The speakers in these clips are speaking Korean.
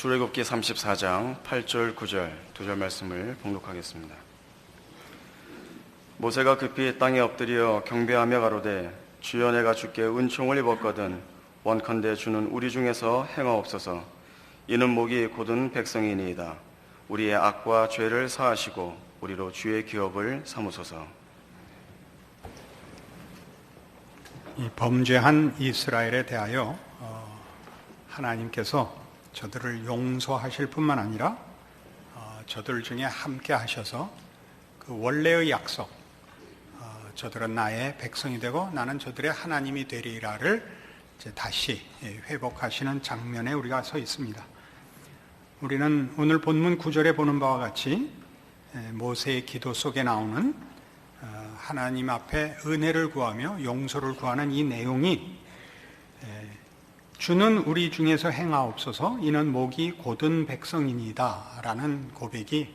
출애굽기 34장 8절 9절 두 절 말씀을 봉독하겠습니다. 모세가 급히 땅에 엎드려 경배하며 가로되 주여 내가 주께 은총을 입었거든 원컨대 주는 우리 중에서 행하옵소서. 이는 목이 곧은 백성이니이다. 우리의 악과 죄를 사하시고 우리로 주의 기업을 삼으소서. 이 범죄한 이스라엘에 대하여 하나님께서 저들을 용서하실 뿐만 아니라 저들 중에 함께 하셔서 그 원래의 약속, 저들은 나의 백성이 되고 나는 저들의 하나님이 되리라를 이제 다시 회복하시는 장면에 우리가 서 있습니다. 우리는 오늘 본문 9절에 보는 바와 같이 모세의 기도 속에 나오는 하나님 앞에 은혜를 구하며 용서를 구하는 이 내용이 주는 우리 중에서 행하옵소서. 이는 목이 곧은 백성이니이다 라는 고백이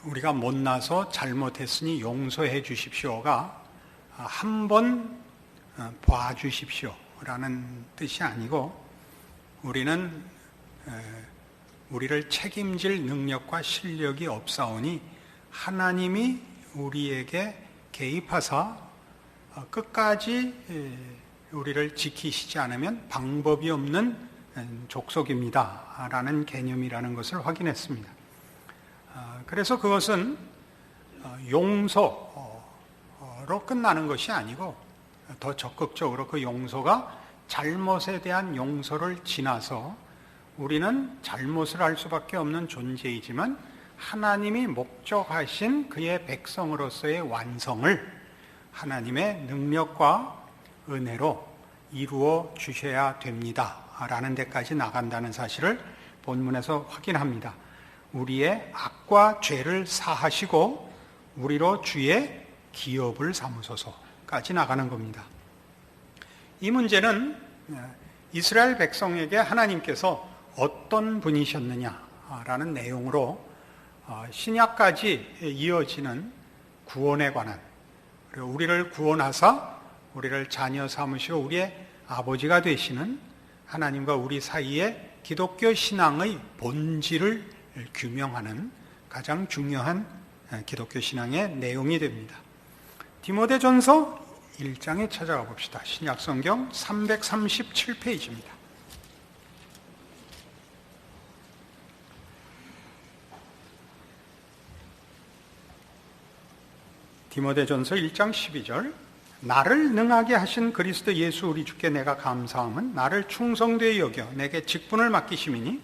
우리가 못나서 잘못했으니 용서해 주십시오가 한번 봐주십시오 라는 뜻이 아니고, 우리는 우리를 책임질 능력과 실력이 없사오니 하나님이 우리에게 개입하사 끝까지 우리를 지키시지 않으면 방법이 없는 족속입니다 라는 개념이라는 것을 확인했습니다. 그래서 그것은 용서로 끝나는 것이 아니고 더 적극적으로 그 용서가 잘못에 대한 용서를 지나서 우리는 잘못을 할 수밖에 없는 존재이지만 하나님이 목적하신 그의 백성으로서의 완성을 하나님의 능력과 은혜로 이루어 주셔야 됩니다 라는 데까지 나간다는 사실을 본문에서 확인합니다. 우리의 악과 죄를 사하시고 우리로 주의 기업을 삼으소서까지 나가는 겁니다. 이 문제는 이스라엘 백성에게 하나님께서 어떤 분이셨느냐라는 내용으로 신약까지 이어지는 구원에 관한, 그리고 우리를 구원하사 우리를 자녀 삼으시고 우리의 아버지가 되시는 하나님과 우리 사이의 기독교 신앙의 본질을 규명하는 가장 중요한 기독교 신앙의 내용이 됩니다. 디모데전서 1장에 찾아가 봅시다. 신약성경 337페이지입니다. 디모데전서 1장 12절. 나를 능하게 하신 그리스도 예수 우리 주께 내가 감사함은 나를 충성되이 여겨 내게 직분을 맡기심이니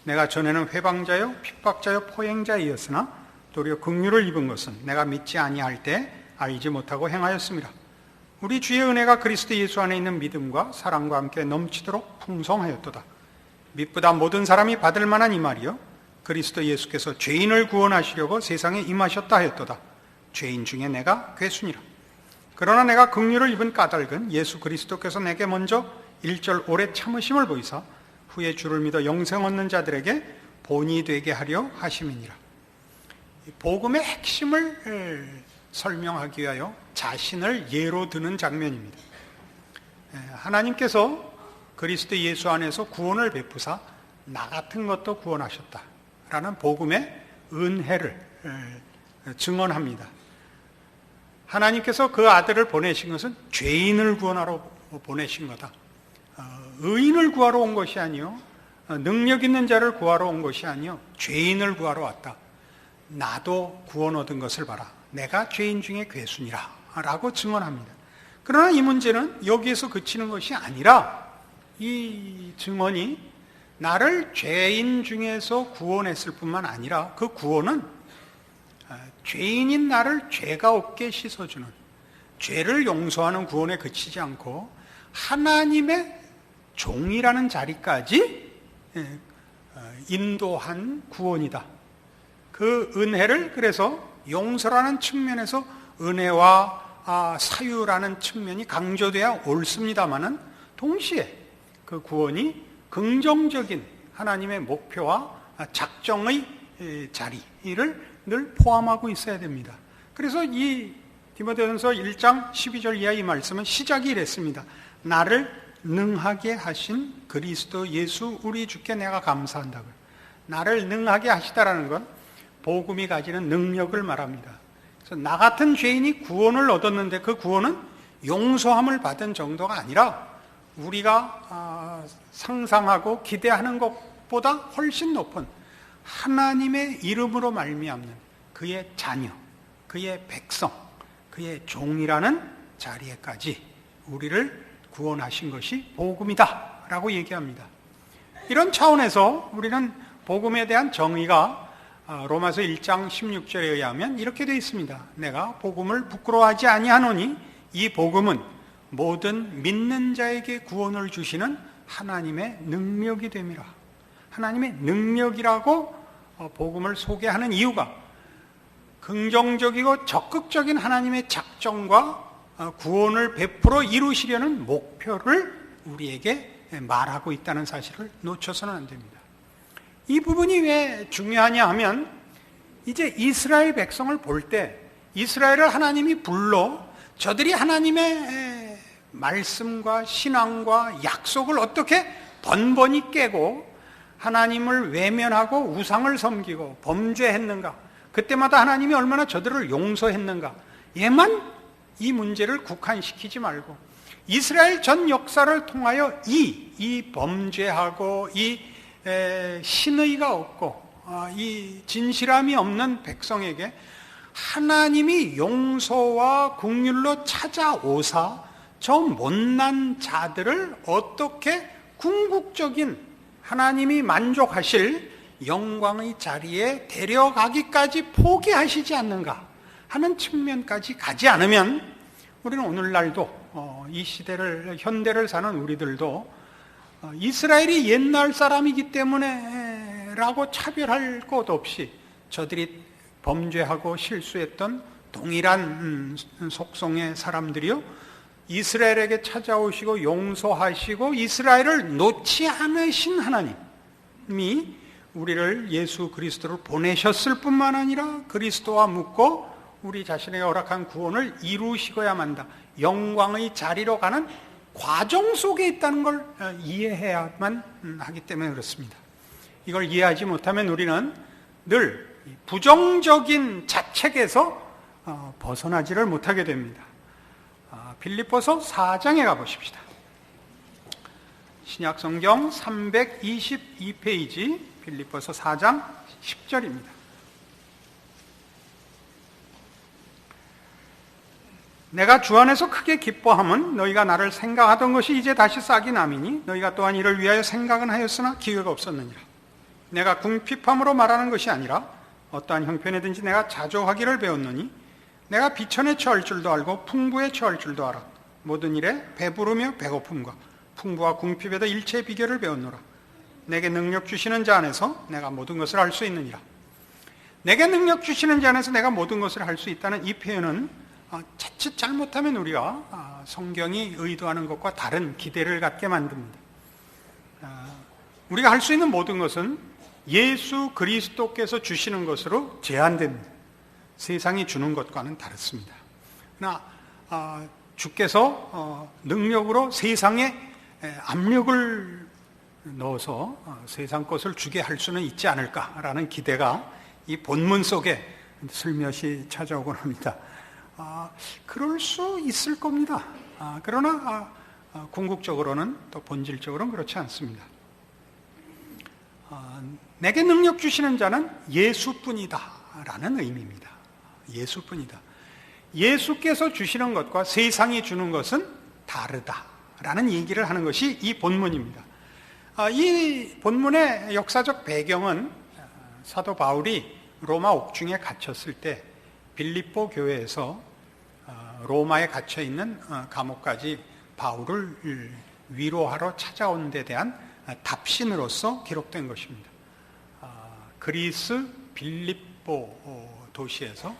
내가 전에는 회방자요 핍박자요 포행자이었으나 도리어 긍휼을 입은 것은 내가 믿지 아니할 때 알지 못하고 행하였습니다. 우리 주의 은혜가 그리스도 예수 안에 있는 믿음과 사랑과 함께 넘치도록 풍성하였도다. 믿보다 모든 사람이 받을 만한 이 말이요 그리스도 예수께서 죄인을 구원하시려고 세상에 임하셨다 하였도다. 죄인 중에 내가 괴순이라. 그러나 내가 긍휼을 입은 까닭은 예수 그리스도께서 내게 먼저 1절 오래 참으심을 보이사 후에 주를 믿어 영생 얻는 자들에게 본이 되게 하려 하심이니라. 복음의 핵심을 설명하기 위하여 자신을 예로 드는 장면입니다. 하나님께서 그리스도 예수 안에서 구원을 베푸사 나 같은 것도 구원하셨다라는 복음의 은혜를 증언합니다. 하나님께서 그 아들을 보내신 것은 죄인을 구원하러 보내신 거다. 의인을 구하러 온 것이 아니요 능력 있는 자를 구하러 온 것이 아니요 죄인을 구하러 왔다. 나도 구원 얻은 것을 봐라. 내가 죄인 중에 괴순이라 라고 증언합니다. 그러나 이 문제는 여기에서 그치는 것이 아니라 이 증언이 나를 죄인 중에서 구원했을 뿐만 아니라 그 구원은 죄인인 나를 죄가 없게 씻어주는, 죄를 용서하는 구원에 그치지 않고 하나님의 종이라는 자리까지 인도한 구원이다. 그 은혜를 그래서 용서라는 측면에서 은혜와 사유라는 측면이 강조돼야 옳습니다마는 동시에 그 구원이 긍정적인 하나님의 목표와 작정의 자리를 늘 포함하고 있어야 됩니다. 그래서 이 디모데전서 1장 12절 이하 이 말씀은 시작이 이랬습니다. 나를 능하게 하신 그리스도 예수 우리 주께 내가 감사한다고요. 나를 능하게 하시다라는 건 복음이 가지는 능력을 말합니다. 그래서 나 같은 죄인이 구원을 얻었는데 그 구원은 용서함을 받은 정도가 아니라 우리가 상상하고 기대하는 것보다 훨씬 높은 하나님의 이름으로 말미암는 그의 자녀, 그의 백성, 그의 종이라는 자리에까지 우리를 구원하신 것이 복음이다 라고 얘기합니다. 이런 차원에서 우리는 복음에 대한 정의가 로마서 1장 16절에 의하면 이렇게 되어 있습니다. 내가 복음을 부끄러워하지 아니하노니 이 복음은 모든 믿는 자에게 구원을 주시는 하나님의 능력이 됨이라. 하나님의 능력이라고 복음을 소개하는 이유가 긍정적이고 적극적인 하나님의 작정과 구원을 베풀어 이루시려는 목표를 우리에게 말하고 있다는 사실을 놓쳐서는 안 됩니다. 이 부분이 왜 중요하냐 하면 이제 이스라엘 백성을 볼 때 이스라엘을 하나님이 불러 저들이 하나님의 말씀과 신앙과 약속을 어떻게 번번이 깨고 하나님을 외면하고 우상을 섬기고 범죄했는가, 그때마다 하나님이 얼마나 저들을 용서했는가, 얘만 이 문제를 국한시키지 말고 이스라엘 전 역사를 통하여 이 범죄하고 이 신의가 없고 이 진실함이 없는 백성에게 하나님이 용서와 긍휼로 찾아오사 저 못난 자들을 어떻게 궁극적인 하나님이 만족하실 영광의 자리에 데려가기까지 포기하시지 않는가 하는 측면까지 가지 않으면 우리는 오늘날도 이 시대를 현대를 사는 우리들도 이스라엘이 옛날 사람이기 때문에 라고 차별할 것 없이 저들이 범죄하고 실수했던 동일한 속성의 사람들이요, 이스라엘에게 찾아오시고 용서하시고 이스라엘을 놓지 않으신 하나님이 우리를 예수 그리스도를 보내셨을 뿐만 아니라 그리스도와 묶고 우리 자신에게 허락한 구원을 이루시고야 만다, 영광의 자리로 가는 과정 속에 있다는 걸 이해해야만 하기 때문에 그렇습니다. 이걸 이해하지 못하면 우리는 늘 부정적인 자책에서 벗어나지를 못하게 됩니다. 빌립보서 4장에 가보십시다. 신약성경 322페이지 빌립보서 4장 10절입니다. 내가 주 안에서 크게 기뻐함은 너희가 나를 생각하던 것이 이제 다시 싹이 남이니 너희가 또한 이를 위하여 생각은 하였으나 기회가 없었느니라. 내가 궁핍함으로 말하는 것이 아니라 어떠한 형편이든지 내가 자조하기를 배웠느니 내가 비천에 처할 줄도 알고 풍부에 처할 줄도 알아. 모든 일에 배부르며 배고픔과 풍부와 궁핍에도 일체의 비결을 배웠노라. 내게 능력 주시는 자 안에서 내가 모든 것을 할 수 있느니라. 내게 능력 주시는 자 안에서 내가 모든 것을 할 수 있다는 이 표현은 자칫 잘못하면 우리가 성경이 의도하는 것과 다른 기대를 갖게 만듭니다. 우리가 할 수 있는 모든 것은 예수 그리스도께서 주시는 것으로 제한됩니다. 세상이 주는 것과는 다릅니다. 그러나 주께서 능력으로 세상에 압력을 넣어서 세상 것을 주게 할 수는 있지 않을까라는 기대가 이 본문 속에 슬며시 찾아오곤 합니다. 그럴 수 있을 겁니다. 그러나 궁극적으로는 또 본질적으로는 그렇지 않습니다. 내게 능력 주시는 자는 예수뿐이다 라는 의미입니다. 예수뿐이다. 예수께서 주시는 것과 세상이 주는 것은 다르다라는 얘기를 하는 것이 이 본문입니다. 이 본문의 역사적 배경은 사도 바울이 로마 옥중에 갇혔을 때 빌립보 교회에서 로마에 갇혀 있는 감옥까지 바울을 위로하러 찾아온 데 대한 답신으로서 기록된 것입니다. 그리스 빌립보 도시에서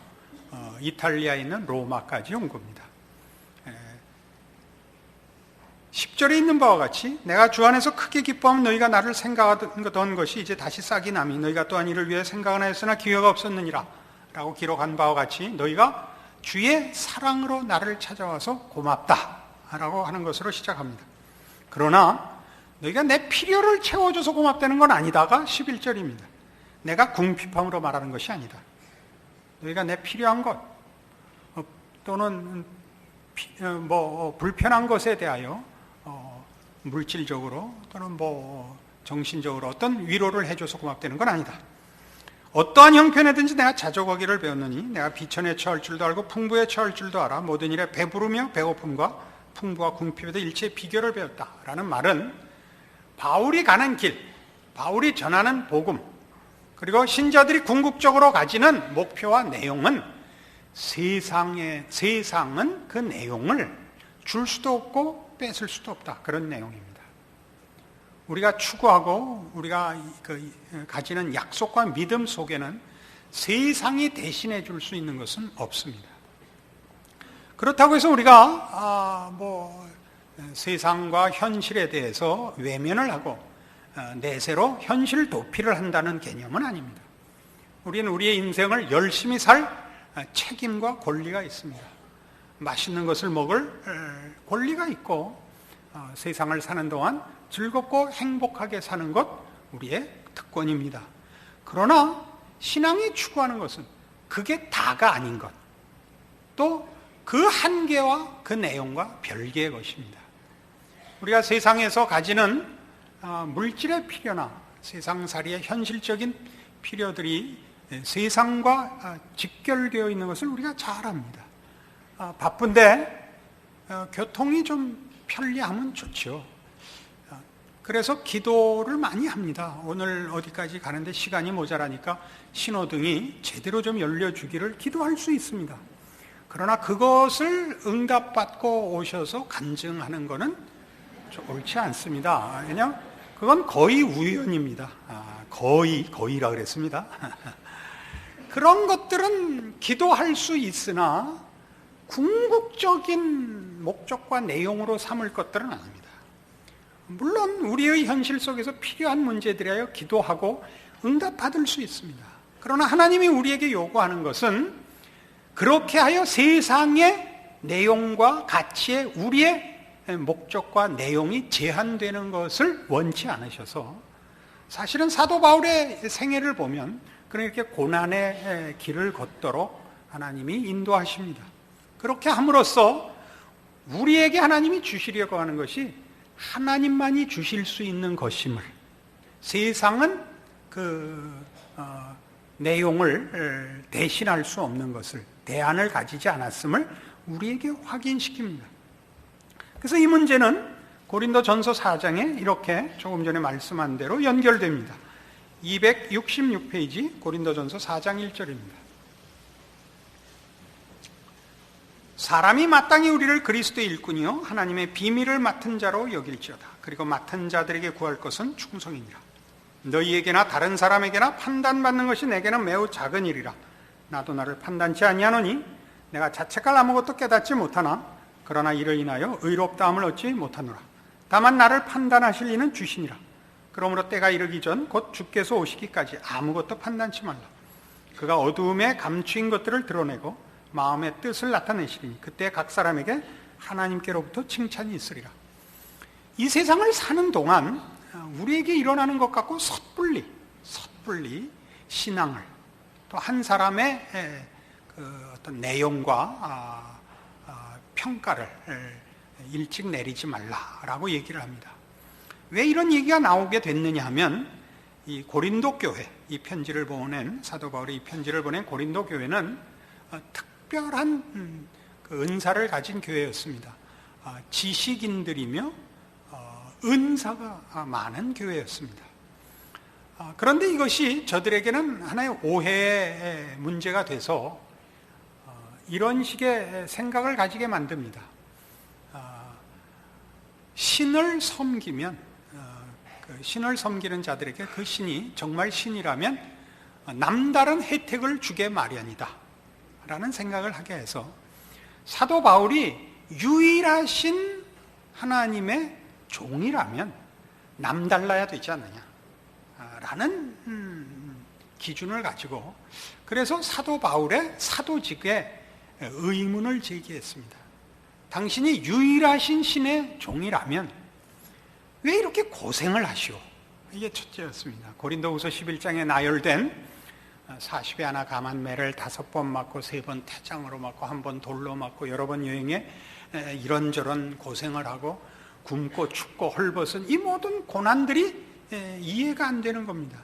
이탈리아에 있는 로마까지 온 겁니다. 10절에 있는 바와 같이 내가 주 안에서 크게 기뻐하면 너희가 나를 생각하던 것이 이제 다시 싹이 남이 너희가 또한 이를 위해 생각하였으나 기회가 없었느니라 라고 기록한 바와 같이 너희가 주의 사랑으로 나를 찾아와서 고맙다 라고 하는 것으로 시작합니다. 그러나 너희가 내 필요를 채워줘서 고맙다는 건 아니다가 11절입니다. 내가 궁핍함으로 말하는 것이 아니다. 너희가 내 필요한 것 또는 불편한 것에 대하여 물질적으로 또는 정신적으로 어떤 위로를 해줘서 고맙다는 건 아니다. 어떠한 형편에든지 내가 자족하기를 배웠느니 내가 비천에 처할 줄도 알고 풍부에 처할 줄도 알아. 모든 일에 배부르며 배고픔과 풍부와 궁핍에도 일체의 비결을 배웠다라는 말은 바울이 가는 길, 바울이 전하는 복음, 그리고 신자들이 궁극적으로 가지는 목표와 내용은 세상은 그 내용을 줄 수도 없고 뺏을 수도 없다. 그런 내용입니다. 우리가 추구하고 우리가 가지는 약속과 믿음 속에는 세상이 대신해 줄 수 있는 것은 없습니다. 그렇다고 해서 우리가 세상과 현실에 대해서 외면을 하고 내세로 현실 도피를 한다는 개념은 아닙니다. 우리는 우리의 인생을 열심히 살 책임과 권리가 있습니다. 맛있는 것을 먹을 권리가 있고 세상을 사는 동안 즐겁고 행복하게 사는 것 우리의 특권입니다. 그러나 신앙이 추구하는 것은 그게 다가 아닌 것, 또 그 한계와 그 내용과 별개의 것입니다. 우리가 세상에서 가지는 물질의 필요나 세상살이의 현실적인 필요들이 세상과 직결되어 있는 것을 우리가 잘 압니다. 바쁜데 교통이 좀 편리하면 좋죠. 그래서 기도를 많이 합니다. 오늘 어디까지 가는데 시간이 모자라니까 신호등이 제대로 좀 열려주기를 기도할 수 있습니다. 그러나 그것을 응답받고 오셔서 간증하는 것은 옳지 않습니다. 왜냐하면 그건 거의 우연입니다. 거의라 그랬습니다. 그런 것들은 기도할 수 있으나 궁극적인 목적과 내용으로 삼을 것들은 아닙니다. 물론 우리의 현실 속에서 필요한 문제들에 대하여 기도하고 응답받을 수 있습니다. 그러나 하나님이 우리에게 요구하는 것은 그렇게 하여 세상의 내용과 가치에 우리의 목적과 내용이 제한되는 것을 원치 않으셔서 사실은 사도 바울의 생애를 보면 그렇게 고난의 길을 걷도록 하나님이 인도하십니다. 그렇게 함으로써 우리에게 하나님이 주시려고 하는 것이 하나님만이 주실 수 있는 것임을, 세상은 그 내용을 대신할 수 없는 것을, 대안을 가지지 않았음을 우리에게 확인시킵니다. 그래서 이 문제는 고린도전서 4장에 이렇게 조금 전에 말씀한 대로 연결됩니다. 266페이지 고린도전서 4장 1절입니다. 사람이 마땅히 우리를 그리스도의 일꾼이요 하나님의 비밀을 맡은 자로 여길지어다. 그리고 맡은 자들에게 구할 것은 충성이니라. 너희에게나 다른 사람에게나 판단받는 것이 내게는 매우 작은 일이라. 나도 나를 판단치 아니하노니 내가 자책할 아무것도 깨닫지 못하나 그러나 이를 인하여 의롭다함을 얻지 못하노라. 다만 나를 판단하실 이는 주시니라. 그러므로 때가 이르기 전 곧 주께서 오시기까지 아무것도 판단치 말라. 그가 어두움에 감추인 것들을 드러내고 마음의 뜻을 나타내시리니 그때 각 사람에게 하나님께로부터 칭찬이 있으리라. 이 세상을 사는 동안 우리에게 일어나는 것 같고 섣불리 신앙을, 또 한 사람의 그 어떤 내용과 평가를 일찍 내리지 말라라고 얘기를 합니다. 왜 이런 얘기가 나오게 됐느냐 하면 이 고린도 교회, 이 편지를 보낸 사도 바울이 이 편지를 보낸 고린도 교회는 특별한 그 은사를 가진 교회였습니다. 지식인들이며 은사가 많은 교회였습니다. 그런데 이것이 저들에게는 하나의 오해의 문제가 돼서 이런 식의 생각을 가지게 만듭니다. 신을 섬기면, 신을 섬기는 자들에게 그 신이 정말 신이라면 남다른 혜택을 주게 마련이다 라는 생각을 하게 해서 사도 바울이 유일하신 하나님의 종이라면 남달라야 되지 않느냐 라는 기준을 가지고, 그래서 사도 바울의 사도직에 의문을 제기했습니다. 당신이 유일하신 신의 종이라면 왜 이렇게 고생을 하시오? 이게 첫째였습니다. 고린도후서 11장에 나열된 40에 하나 감한 매를 5번 맞고 3번 태장으로 맞고 1번 돌로 맞고 여러 번 여행에 이런저런 고생을 하고 굶고 춥고 헐벗은 이 모든 고난들이 이해가 안 되는 겁니다.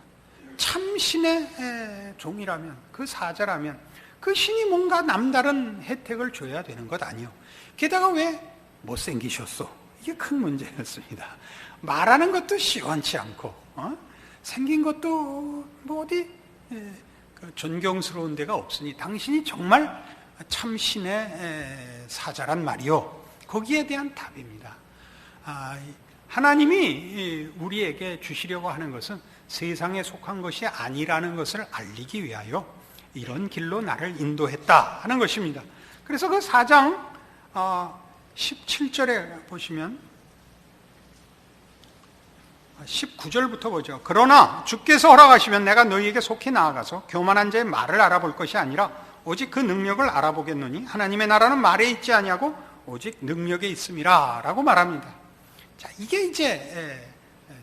참 신의 종이라면, 그 사자라면 그 신이 뭔가 남다른 혜택을 줘야 되는 것 아니요. 게다가 왜 못생기셨소? 이게 큰 문제였습니다. 말하는 것도 시원치 않고 생긴 것도 뭐 어디 존경스러운 데가 없으니 당신이 정말 참 신의 사자란 말이요. 거기에 대한 답입니다. 하나님이 우리에게 주시려고 하는 것은 세상에 속한 것이 아니라는 것을 알리기 위하여 이런 길로 나를 인도했다 하는 것입니다. 그래서 그 4장 17절에 보시면 19절부터 보죠. 그러나 주께서 허락하시면 내가 너희에게 속히 나아가서 교만한 자의 말을 알아볼 것이 아니라 오직 그 능력을 알아보겠노니 하나님의 나라는 말에 있지 아니하고 오직 능력에 있음이라 라고 말합니다. 자, 이게 이제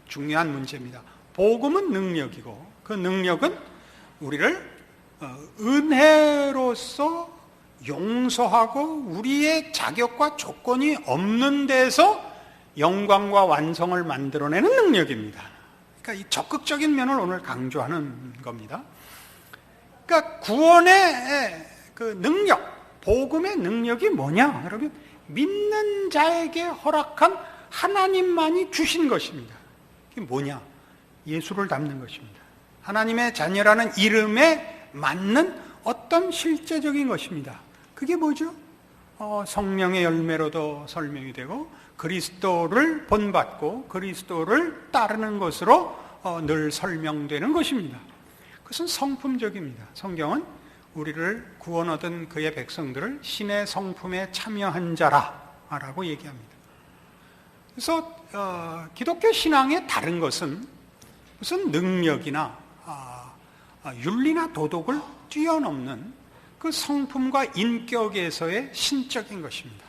중요한 문제입니다. 복음은 능력이고 그 능력은 우리를 은혜로서 용서하고 우리의 자격과 조건이 없는 데서 영광과 완성을 만들어내는 능력입니다. 그러니까 이 적극적인 면을 오늘 강조하는 겁니다. 그러니까 구원의 그 능력, 복음의 능력이 뭐냐? 여러분, 믿는 자에게 허락한 하나님만이 주신 것입니다. 그게 뭐냐? 예수를 닮는 것입니다. 하나님의 자녀라는 이름에 맞는 어떤 실제적인 것입니다. 그게 뭐죠? 성령의 열매로도 설명이 되고 그리스도를 본받고 그리스도를 따르는 것으로 늘 설명되는 것입니다. 그것은 성품적입니다. 성경은 우리를 구원 얻은 그의 백성들을 신의 성품에 참여한 자라라고 얘기합니다. 그래서 기독교 신앙의 다른 것은 무슨 능력이나 윤리나 도덕을 뛰어넘는 그 성품과 인격에서의 신적인 것입니다.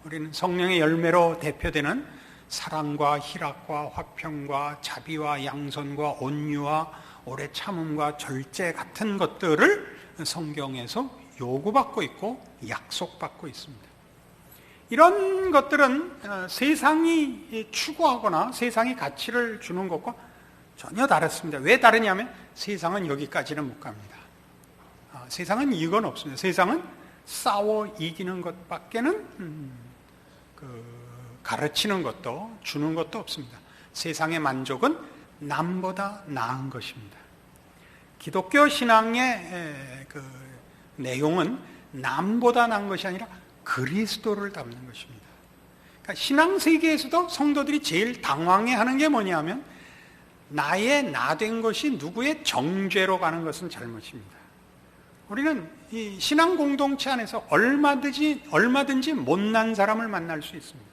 우리는 성령의 열매로 대표되는 사랑과 희락과 화평과 자비와 양선과 온유와 오래 참음과 절제 같은 것들을 성경에서 요구받고 있고 약속받고 있습니다. 이런 것들은 세상이 추구하거나 세상이 가치를 주는 것과 전혀 다릅니다. 왜 다르냐면 세상은 여기까지는 못 갑니다. 세상은 이건 없습니다. 세상은 싸워 이기는 것밖에는 가르치는 것도 주는 것도 없습니다. 세상의 만족은 남보다 나은 것입니다. 기독교 신앙의 그 내용은 남보다 나은 것이 아니라 그리스도를 닮는 것입니다. 그러니까 신앙 세계에서도 성도들이 제일 당황해하는 게 뭐냐면 나의 나 된 것이 누구의 정죄로 가는 것은 잘못입니다. 우리는 이 신앙 공동체 안에서 얼마든지 못난 사람을 만날 수 있습니다.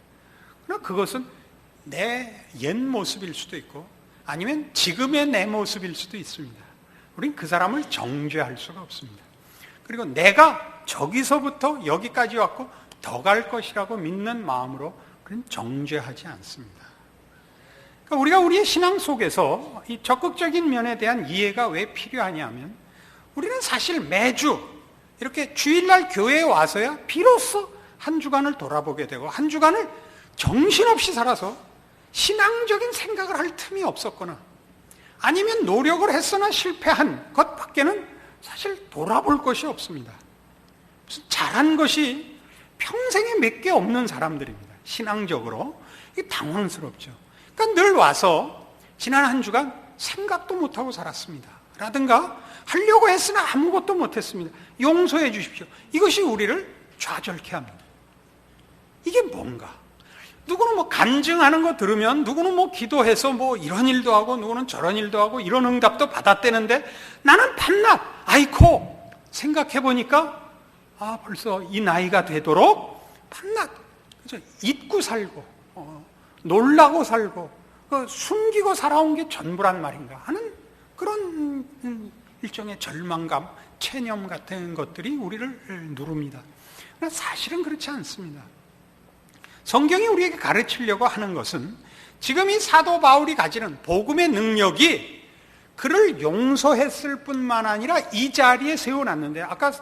그러나 그것은 내 옛 모습일 수도 있고 아니면 지금의 내 모습일 수도 있습니다. 우린 그 사람을 정죄할 수가 없습니다. 그리고 내가 저기서부터 여기까지 왔고 더 갈 것이라고 믿는 마음으로 그런 정죄하지 않습니다. 그러니까 우리가 우리의 신앙 속에서 이 적극적인 면에 대한 이해가 왜 필요하냐면 우리는 사실 매주 이렇게 주일날 교회에 와서야 비로소 한 주간을 돌아보게 되고 한 주간을 정신없이 살아서 신앙적인 생각을 할 틈이 없었거나 아니면 노력을 했으나 실패한 것밖에는 사실 돌아볼 것이 없습니다. 무슨 잘한 것이 평생에 몇 개 없는 사람들입니다. 신앙적으로. 이게 당황스럽죠. 그러니까 늘 와서 지난 한 주간 생각도 못하고 살았습니다. 라든가 하려고 했으나 아무것도 못했습니다. 용서해 주십시오. 이것이 우리를 좌절케 합니다. 이게 뭔가? 누구는 뭐 간증하는 거 들으면 누구는 뭐 기도해서 뭐 이런 일도 하고 누구는 저런 일도 하고 이런 응답도 받았대는데 나는 반납, 아이코 생각해 보니까 벌써 이 나이가 되도록 반납, 그죠? 잊고 살고 놀라고 살고 숨기고 살아온 게 전부란 말인가 하는 그런 일종의 절망감, 체념 같은 것들이 우리를 누릅니다. 그러나 사실은 그렇지 않습니다. 성경이 우리에게 가르치려고 하는 것은 지금 이 사도 바울이 가지는 복음의 능력이 그를 용서했을 뿐만 아니라 이 자리에 세워놨는데, 아까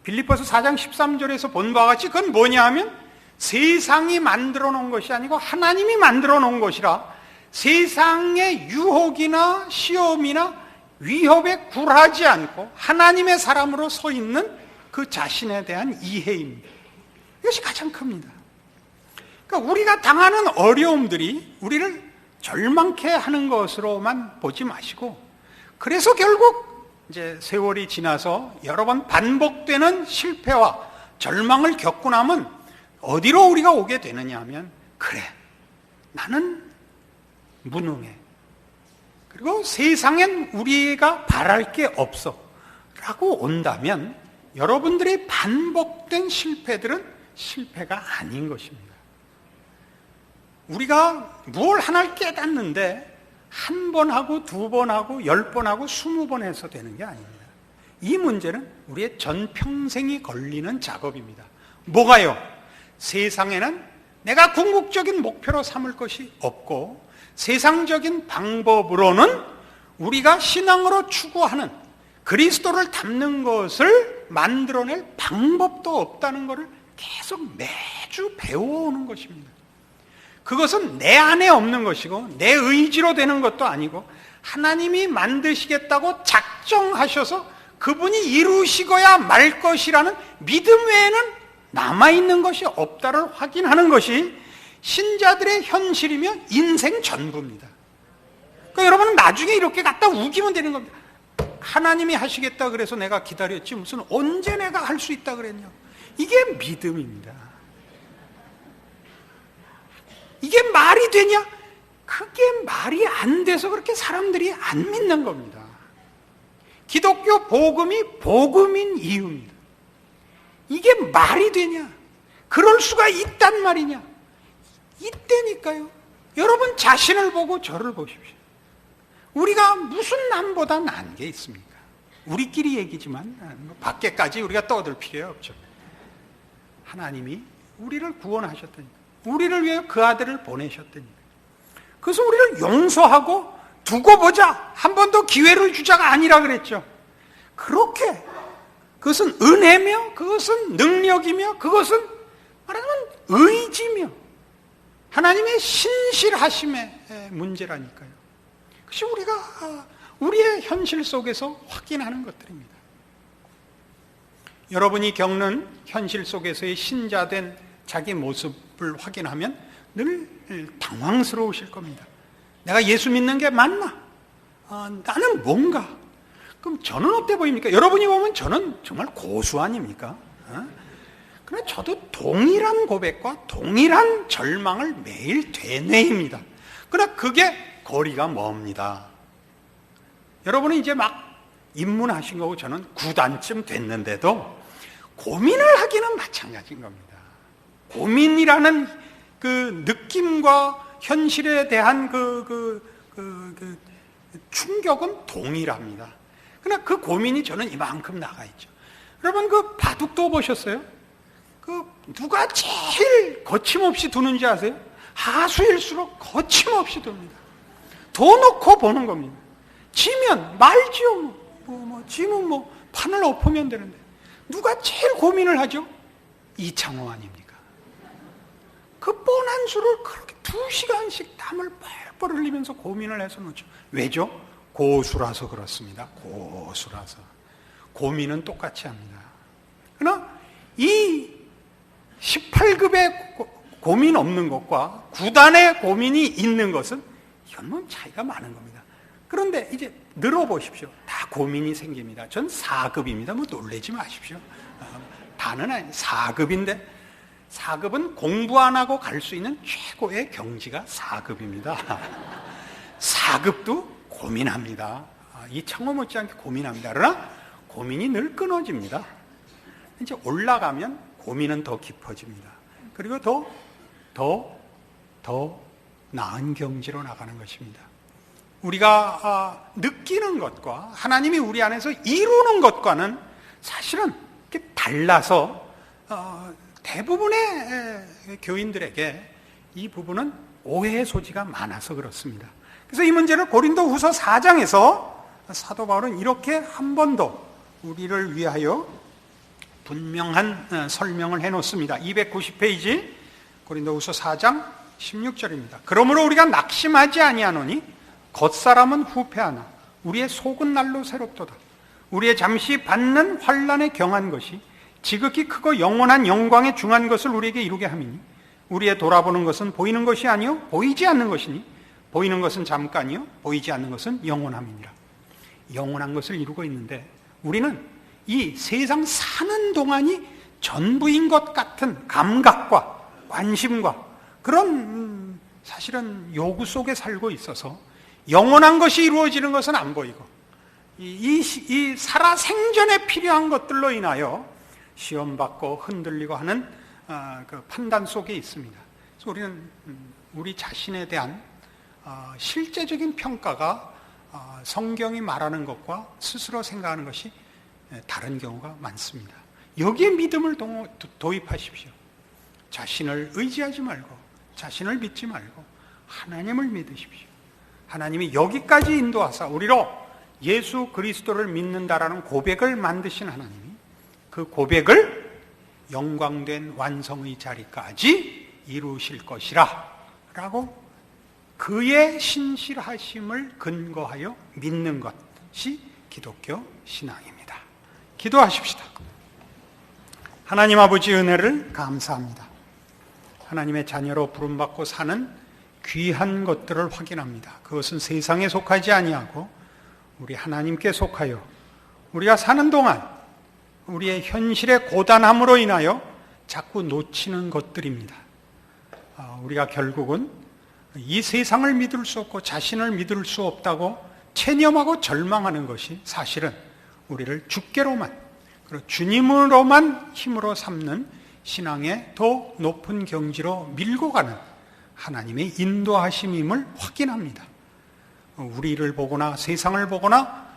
빌립보서 4장 13절에서 본 바와 같이 그건 뭐냐 하면 세상이 만들어 놓은 것이 아니고 하나님이 만들어 놓은 것이라 세상의 유혹이나 시험이나 위협에 굴하지 않고 하나님의 사람으로 서 있는 그 자신에 대한 이해입니다. 이것이 가장 큽니다. 그러니까 우리가 당하는 어려움들이 우리를 절망케 하는 것으로만 보지 마시고, 그래서 결국 이제 세월이 지나서 여러 번 반복되는 실패와 절망을 겪고 나면 어디로 우리가 오게 되느냐 하면, 그래, 나는 무능해. 그리고 세상엔 우리가 바랄 게 없어 라고 온다면 여러분들의 반복된 실패들은 실패가 아닌 것입니다. 우리가 무엇 하나를 깨닫는데 한 번 하고 두 번 하고 10번 하고 20번 해서 되는 게 아닙니다. 이 문제는 우리의 전평생이 걸리는 작업입니다. 뭐가요? 세상에는 내가 궁극적인 목표로 삼을 것이 없고 세상적인 방법으로는 우리가 신앙으로 추구하는 그리스도를 닮는 것을 만들어낼 방법도 없다는 것을 계속 매주 배워오는 것입니다. 그것은 내 안에 없는 것이고 내 의지로 되는 것도 아니고 하나님이 만드시겠다고 작정하셔서 그분이 이루시고야 말 것이라는 믿음 외에는 남아있는 것이 없다를 확인하는 것이 신자들의 현실이며 인생 전부입니다. 그러니까 여러분은 나중에 이렇게 갖다 우기면 되는 겁니다. 하나님이 하시겠다 그래서 내가 기다렸지 무슨 언제 내가 할 수 있다 그랬냐. 이게 믿음입니다. 이게 말이 되냐? 그게 말이 안 돼서 그렇게 사람들이 안 믿는 겁니다. 기독교 복음이 복음인 이유입니다. 이게 말이 되냐? 그럴 수가 있단 말이냐? 이때니까요. 여러분 자신을 보고 저를 보십시오. 우리가 무슨 남보다 나은 게 있습니까? 우리끼리 얘기지만 밖에까지 우리가 떠들 필요 없죠. 하나님이 우리를 구원하셨다니까. 우리를 위해 그 아들을 보내셨다니까. 그래서 우리를 용서하고 두고 보자. 한 번 더 기회를 주자가 아니라 그랬죠. 그렇게 그것은 은혜며 그것은 능력이며 그것은 말하자면 의지며 하나님의 신실하심의 문제라니까요. 그것이 우리가 우리의 현실 속에서 확인하는 것들입니다. 여러분이 겪는 현실 속에서의 신자된 자기 모습을 확인하면 늘 당황스러우실 겁니다. 내가 예수 믿는 게 맞나? 나는 뭔가? 그럼 저는 어때 보입니까? 여러분이 보면 저는 정말 고수 아닙니까? 그러나 저도 동일한 고백과 동일한 절망을 매일 되뇌입니다. 그러나 그게 거리가 멉니다. 여러분은 이제 막 입문하신 거고 저는 9단쯤 됐는데도 고민을 하기는 마찬가지인 겁니다. 고민이라는 그 느낌과 현실에 대한 그 충격은 동일합니다. 그러나 그 고민이 저는 이만큼 나가 있죠. 여러분 그 바둑도 보셨어요? 그 누가 제일 거침없이 두는지 아세요? 하수일수록 거침없이 둡니다. 더 놓고 보는 겁니다. 지면 말지요. 지면 판을 엎으면 되는데 누가 제일 고민을 하죠? 이창호 아닙니까? 그 뻔한 수를 그렇게 2시간씩 땀을 뻘뻘 흘리면서 고민을 해서 놓죠. 왜죠? 고수라서 그렇습니다. 고수라서. 고민은 똑같이 합니다. 그러나 이 18급의 고민 없는 것과 9단의 고민이 있는 것은 이건 차이가 많은 겁니다. 그런데 이제 늘어보십시오. 다 고민이 생깁니다. 전 4급입니다. 놀라지 마십시오. 단은 아니 4급인데 4급은 공부 안 하고 갈 수 있는 최고의 경지가 4급입니다. 4급도 고민합니다. 이 창호 못지않게 고민합니다. 그러나 고민이 늘 끊어집니다. 이제 올라가면 고민은 더 깊어집니다. 그리고 더 나은 경지로 나가는 것입니다. 우리가 느끼는 것과 하나님이 우리 안에서 이루는 것과는 사실은 이렇게 달라서 대부분의 교인들에게 이 부분은 오해의 소지가 많아서 그렇습니다. 그래서 이 문제를 고린도후서 4장에서 사도 바울은 이렇게 한 번 더 우리를 위하여 분명한 설명을 해놓습니다. 290페이지 고린도후서 4장 16절입니다. 그러므로 우리가 낙심하지 아니하노니 겉사람은 후패하나 우리의 속은 날로 새롭도다. 우리의 잠시 받는 환난에 경한 것이 지극히 크고 영원한 영광에 중한 것을 우리에게 이루게 함이니 우리의 돌아보는 것은 보이는 것이 아니요 보이지 않는 것이니 보이는 것은 잠깐이요 보이지 않는 것은 영원함이니라. 영원한 것을 이루고 있는데 우리는 이 세상 사는 동안이 전부인 것 같은 감각과 관심과 그런 사실은 요구 속에 살고 있어서 영원한 것이 이루어지는 것은 안 보이고 이 살아 생전에 필요한 것들로 인하여 시험받고 흔들리고 하는 그 판단 속에 있습니다. 그래서 우리는 우리 자신에 대한 실제적인 평가가 성경이 말하는 것과 스스로 생각하는 것이 다른 경우가 많습니다. 여기에 믿음을 도입하십시오. 자신을 의지하지 말고 자신을 믿지 말고 하나님을 믿으십시오. 하나님이 여기까지 인도하사 우리로 예수 그리스도를 믿는다라는 고백을 만드신 하나님이 그 고백을 영광된 완성의 자리까지 이루실 것이라 라고 그의 신실하심을 근거하여 믿는 것이 기독교 신앙입니다. 기도하십시다. 하나님 아버지 은혜를 감사합니다. 하나님의 자녀로 부름받고 사는 귀한 것들을 확인합니다. 그것은 세상에 속하지 아니하고 우리 하나님께 속하여 우리가 사는 동안 우리의 현실의 고단함으로 인하여 자꾸 놓치는 것들입니다. 우리가 결국은 이 세상을 믿을 수 없고 자신을 믿을 수 없다고 체념하고 절망하는 것이 사실은 우리를 주께로만 그리고 주님으로만 힘으로 삼는 신앙의 더 높은 경지로 밀고 가는 하나님의 인도하심임을 확인합니다. 우리를 보거나 세상을 보거나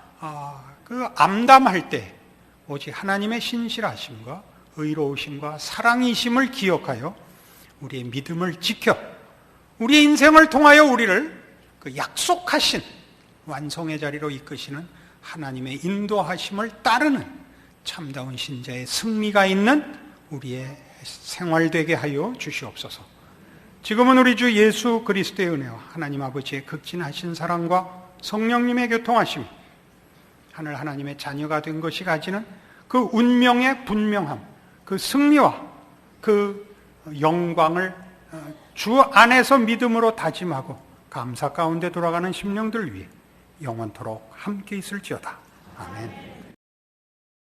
그 암담할 때 오직 하나님의 신실하심과 의로우심과 사랑이심을 기억하여 우리의 믿음을 지켜 우리의 인생을 통하여 우리를 그 약속하신 완성의 자리로 이끄시는 하나님의 인도하심을 따르는 참다운 신자의 승리가 있는 우리의 생활되게 하여 주시옵소서. 지금은 우리 주 예수 그리스도의 은혜와 하나님 아버지의 극진하신 사랑과 성령님의 교통하심, 하늘 하나님의 자녀가 된 것이 가지는 그 운명의 분명함, 그 승리와 그 영광을 주 안에서 믿음으로 다짐하고 감사 가운데 돌아가는 심령들 위해 영원토록 함께 있을지어다. 아멘.